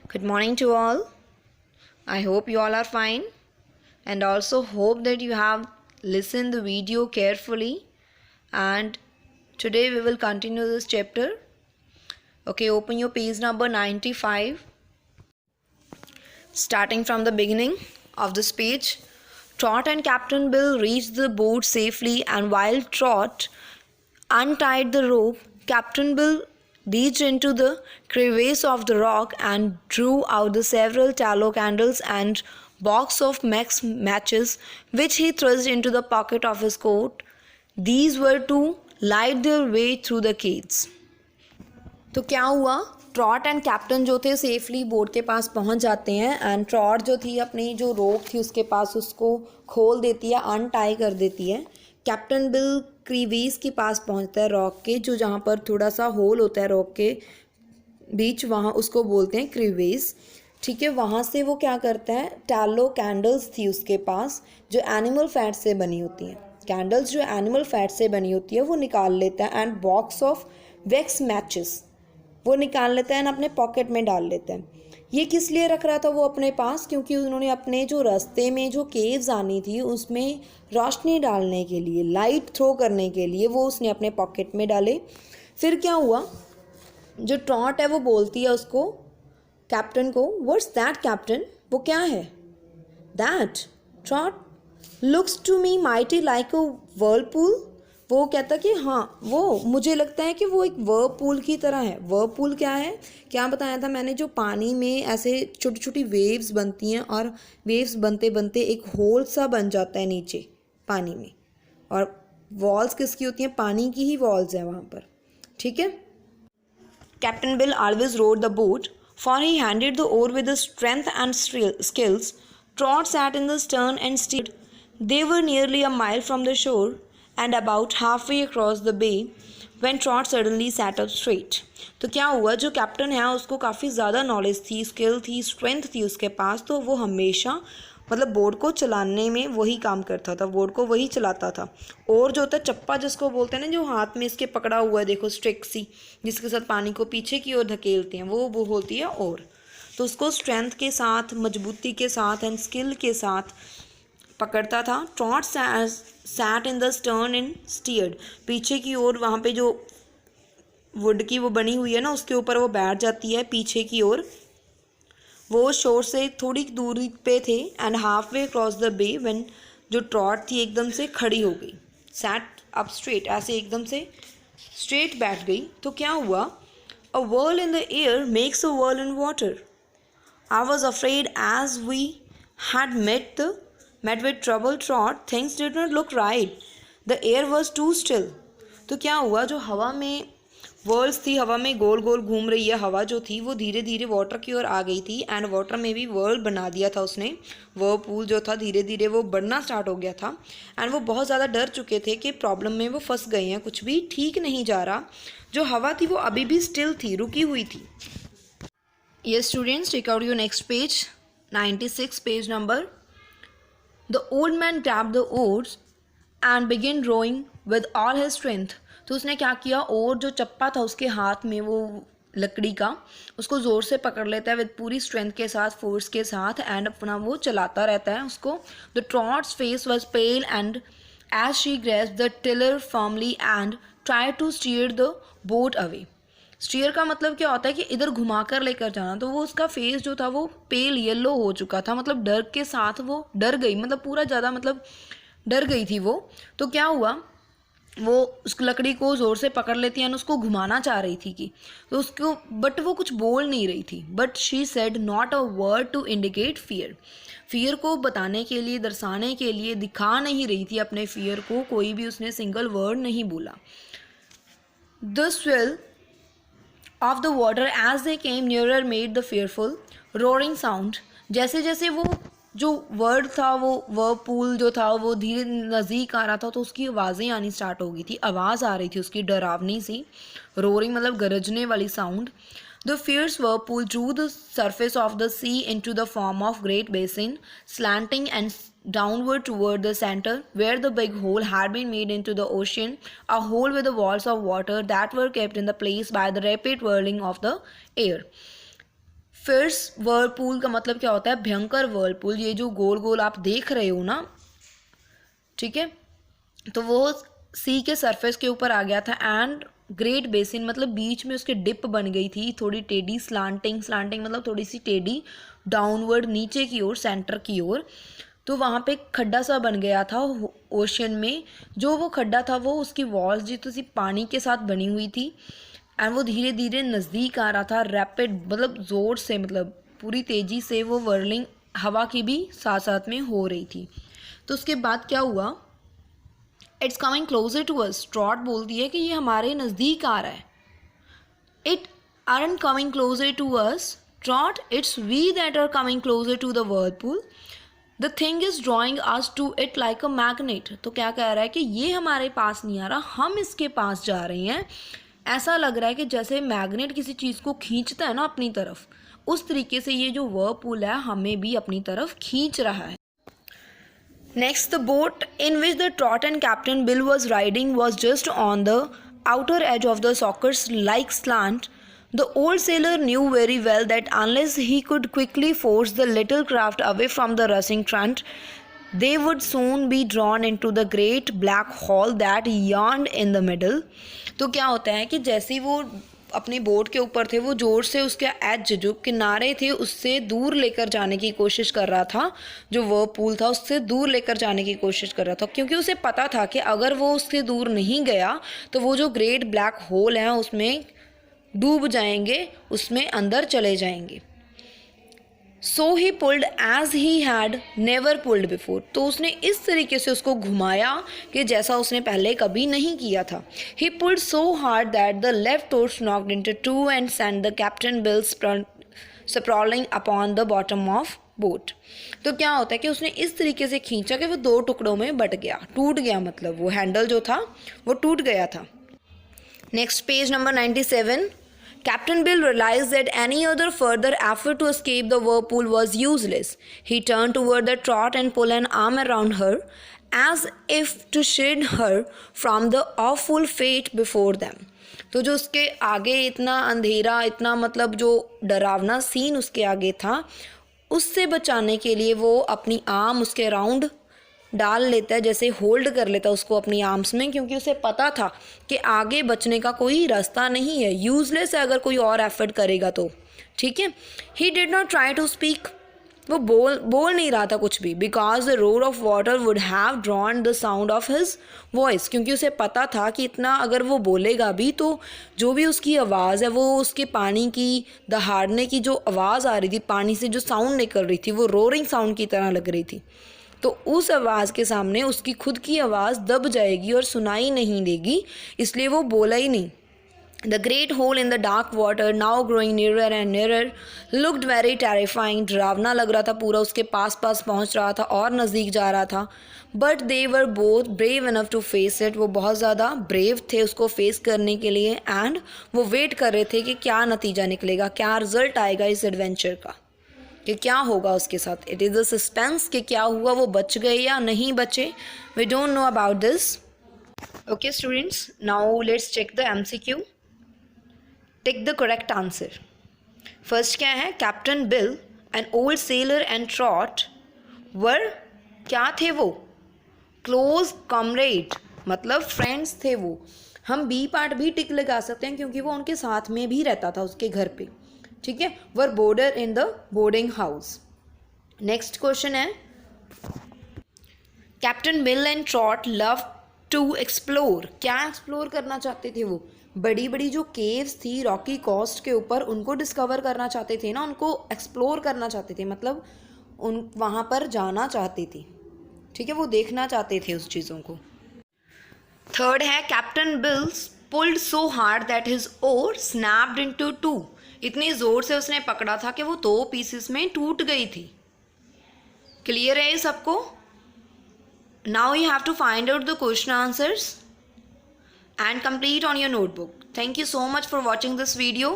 Good morning to all. I hope you all are fine and also hope that you have listened the video carefully, and today we will continue this chapter. Okay, open your page number 95. Starting from the beginning of this page, Trot and Captain Bill reached the boat safely, and while Trot untied the rope, Captain Bill reached into the crevice of the rock and drew out the several tallow candles and box of matches, which he thrust into the pocket of his coat. These were to light their way through the caves. तो क्या हुआ, trout and captain जो थे safely boat के पास पहुंच जाते हैं, and trout जो थी अपनी जो रोप थी उसके पास उसको खोल देती है, अनटाई कर देती है। कैप्टन बिल क्रीवीज के पास पहुंचता है रॉक के, जो जहाँ पर थोड़ा सा होल होता है रॉक के बीच, वहाँ उसको बोलते हैं क्रीवेज। ठीक है, वहाँ से वो क्या करता है, टैलो कैंडल्स थी उसके पास जो एनिमल फैट से बनी होती हैं, कैंडल्स जो एनिमल फैट से बनी होती है वो निकाल लेता है, and box of wax matches वो निकाल लेता है एंड अपने पॉकेट में डाल लेता है। ये किस लिए रख रहा था वो अपने पास, क्योंकि उन्होंने अपने जो रास्ते में जो केव्स आनी थी उसमें रोशनी डालने के लिए, लाइट थ्रो करने के लिए वो उसने अपने पॉकेट में डाले। फिर क्या हुआ, जो ट्रॉट है वो बोलती है उसको, कैप्टन को, व्हाट्स दैट कैप्टन, वो क्या है, that Trot looks to me mighty like a whirlpool. वो कहता कि हाँ, वो मुझे लगता है कि वो एक व्हर्लपूल की तरह है। व्हर्लपूल क्या है, क्या बताया था मैंने, जो पानी में ऐसे छोटी छोटी वेव्स बनती हैं और वेव्स बनते बनते एक होल सा बन जाता है नीचे पानी में, और वॉल्स किसकी होती हैं, पानी की ही वॉल्स हैं वहाँ पर। ठीक है, captain bill always road the boat, for he handled the oar with the strength and skills. Trot sat in the stern and steered. They were nearly a mile from the shore and about halfway across the bay when Trot suddenly sat up straight. तो क्या हुआ, जो captain है उसको काफ़ी ज़्यादा knowledge थी, skill थी, स्ट्रेंथ थी उसके पास, तो वो हमेशा मतलब बोर्ड को चलाने में वही काम करता था, बोर्ड को वही चलाता था। और जो होता है चप्पा जिसको बोलते हैं ना, जो हाथ में इसके पकड़ा हुआ है देखो, स्टिक सी जिसके साथ पानी को पीछे की ओर धकेलते हैं, वो होती है और। तो उसको स्ट्रेंथ के साथ, मजबूती के साथ एंड स्किल के साथ पकड़ता था। Trout sat in the stern and steered, पीछे की ओर वहाँ पे जो वुड की वो बनी हुई है ना उसके ऊपर वो बैठ जाती है पीछे की ओर। वो शोर से थोड़ी दूरी पे थे, and half way cross the bay when जो ट्रॉट थी एकदम से खड़ी हो गई, सैट अप स्ट्रेट, ऐसे एकदम से स्ट्रेट बैठ गई। तो क्या हुआ, अ whirl in the air makes a whirl in water. I was afraid as we had met with trouble, Trot, things did not look right. The air was too still. तो क्या हुआ, जो हवा में वर्ल्स थी, हवा में गोल गोल घूम रही है हवा जो थी, वो धीरे धीरे वाटर की ओर आ गई थी, एंड वाटर में भी वर्ल्ड बना दिया था उसने। व्हर्लपूल जो था धीरे धीरे वो बढ़ना स्टार्ट हो गया था, एंड वो बहुत ज़्यादा डर चुके थे कि प्रॉब्लम में वो फंस गए हैं, कुछ भी ठीक नहीं जा रहा। जो हवा थी वो अभी भी स्टिल थी, रुकी हुई थी। ये students, take out your next page 96 page number. The old man grabbed the oars and begin rowing with all his strength. तो उसने क्या किया, और जो चप्पा था उसके हाथ में वो लकड़ी का, उसको ज़ोर से पकड़ लेता है विद पूरी स्ट्रेंथ के साथ, फोर्स के साथ, एंड अपना वो चलाता रहता है उसको। The Trot's face was pale and as she grasped the tiller firmly and try to steer the boat away. Steer का मतलब क्या होता है कि इधर घुमा कर लेकर जाना। तो वो उसका फेस जो था वो पेल येलो हो चुका था, मतलब डर के साथ वो डर गई, मतलब पूरा ज़्यादा मतलब डर गई थी वो। तो क्या हुआ, वो उस लकड़ी को ज़ोर से पकड़ लेती है, उसको घुमाना चाह रही थी कि, तो उसको, बट वो कुछ बोल नहीं रही थी। But she said not a word to indicate fear. Fear को बताने के लिए, दर्शाने के लिए, दिखा नहीं रही थी अपने फियर को, कोई भी उसने सिंगल वर्ड नहीं बोला। The swell of the water as they came nearer made the fearful roaring sound. जैसे जैसे वो जो वर्ड था, वो व्हर्लपूल जो था वो धीरे नज़दीक आ रहा था, तो उसकी आवाज़ें आनी स्टार्ट हो गई थी, आवाज़ आ रही थी उसकी डरावनी सी, रोरिंग मतलब गरजने वाली sound. The fierce whirlpool drew the surface of the sea into the form of great basin, slanting and downward toward the center, where the big hole had been made into the ocean, a hole with the walls of water that were kept in the place by the rapid whirling of the air. Fierce whirlpool का मतलब क्या होता है? भयंकर Whirlpool. ये जो गोल गोल आप देख रहे हो ना, ठीक है, तो वो सी के सरफेस के ऊपर आ गया था। एंड ग्रेट बेसिन मतलब बीच में उसके डिप बन गई थी, थोड़ी टेढ़ी, स्लांटिंग मतलब थोड़ी सी टेढ़ी डाउनवर्ड, नीचे की ओर, सेंटर की ओर। तो वहाँ पे एक खड्डा सा बन गया था ओशन में। जो वो खड्डा था वो उसकी वॉल्स जी तो सी पानी के साथ बनी हुई थी। एंड वो धीरे धीरे नज़दीक आ रहा था, रैपिड मतलब ज़ोर से, मतलब पूरी तेज़ी से वो वर्लिंग हवा की भी साथ साथ में हो रही थी। तो उसके बाद क्या हुआ? It's coming closer to us. Trot बोलती है कि ये हमारे नज़दीक आ रहा है। इट aren't coming closer to us, Trot, it's we that are coming closer to the whirlpool. The thing is drawing us to it like a magnet. तो क्या कह रहा है कि ये हमारे पास नहीं आ रहा, हम इसके पास जा रहे हैं। ऐसा लग रहा है कि जैसे मैग्नेट किसी चीज़ को खींचता है ना अपनी तरफ, उस तरीके से ये जो whirlpool है हमें भी अपनी तरफ खींच रहा है। Next, the boat in which the Trot and Captain Bill was riding was just on the outer edge of the saucer-like slant. The old sailor knew very well that unless he could quickly force the little craft away from the rushing torrent, they would soon be drawn into the great black hole that yawned in the middle. तो क्या होता है कि जैसे ही वो अपनी boat के ऊपर थे, वो ज़ोर से उसके एज जो किनारे थे उससे दूर लेकर जाने की कोशिश कर रहा था, जो whirlpool था उससे दूर लेकर जाने की कोशिश कर रहा था, क्योंकि उसे पता था कि अगर वो उससे दूर नहीं गया तो वो जो ग्रेट ब्लैक होल है उसमें डूब जाएंगे, उसमें अंदर चले जाएंगे। So he pulled as he had never pulled before. तो उसने इस तरीके से उसको घुमाया कि जैसा उसने पहले कभी नहीं किया था। He pulled so hard that the left oars knocked into two and sent the Captain Bill sprawling upon the bottom of boat. तो क्या होता है कि उसने इस तरीके से खींचा कि वो दो टुकड़ों में बट गया, टूट गया, मतलब वो हैंडल जो था वो टूट गया था। Next page number 97. Captain Bill realized that any other further effort to escape the whirlpool was useless. He turned toward the Trot and pulled an arm around her, as if to shield her from the awful fate before them. तो जो उसके आगे इतना अंधेरा, इतना मतलब जो डरावना सीन उसके आगे था, उससे बचाने के लिए वो अपनी आर्म उसके अराउंड डाल लेता है, जैसे होल्ड कर लेता है उसको अपनी आर्म्स में, क्योंकि उसे पता था कि आगे बचने का कोई रास्ता नहीं है, यूजलेस है अगर कोई और एफर्ट करेगा तो। ठीक है, he did not try to speak. वो बोल नहीं रहा था कुछ भी, because the roar of water would have drawn the sound of his voice, क्योंकि उसे पता था कि इतना अगर वो बोलेगा भी तो जो भी उसकी आवाज़ है वो उसके पानी की दहाड़ने की जो आवाज़ आ रही थी, पानी से जो साउंड निकल रही थी, वो रोरिंग साउंड की तरह लग रही थी। तो उस आवाज़ के सामने उसकी खुद की आवाज़ दब जाएगी और सुनाई नहीं देगी, इसलिए वो बोला ही नहीं। The great hole in the dark water, now growing nearer and nearer, looked very terrifying. डरावना लग रहा था, पूरा उसके पास पास पहुंच रहा था और नज़दीक जा रहा था। But they were both brave enough to face it. वो बहुत ज़्यादा ब्रेव थे उसको फेस करने के लिए, एंड वो वेट कर रहे थे कि क्या नतीजा निकलेगा, क्या रिजल्ट आएगा इस एडवेंचर का, कि क्या होगा उसके साथ। इट इज़ अ सस्पेंस कि क्या हुआ, वो बच गए या नहीं बचे। We don't know about this. Okay students, now let's check the MCQ. Take the correct answer. First क्या है? Captain Bill an old sailor and Trot were, क्या थे वो? क्लोज कॉमरेड, मतलब फ्रेंड्स थे वो। हम बी पार्ट भी टिक लगा सकते हैं क्योंकि वो उनके साथ में भी रहता था उसके घर पे। ठीक है, were boarder in the boarding house. Next question है, captain Bill and Trot love to explore, क्या एक्सप्लोर करना चाहते थे वो? बड़ी बड़ी जो केव्स थी रॉकी कोस्ट के ऊपर, उनको डिस्कवर करना चाहते थे ना, उनको एक्सप्लोर करना चाहते थे, मतलब उन वहाँ पर जाना चाहते थे। ठीक है, वो देखना चाहते थे उस चीज़ों को। थर्ड है, captain Bill's pulled so hard that his oar snapped into two, इतनी ज़ोर से उसने पकड़ा था कि वो दो पीसेस में टूट गई थी। क्लियर है ये सबको? Now you have to find out the question answers and complete on your notebook. Thank you so much for watching this video.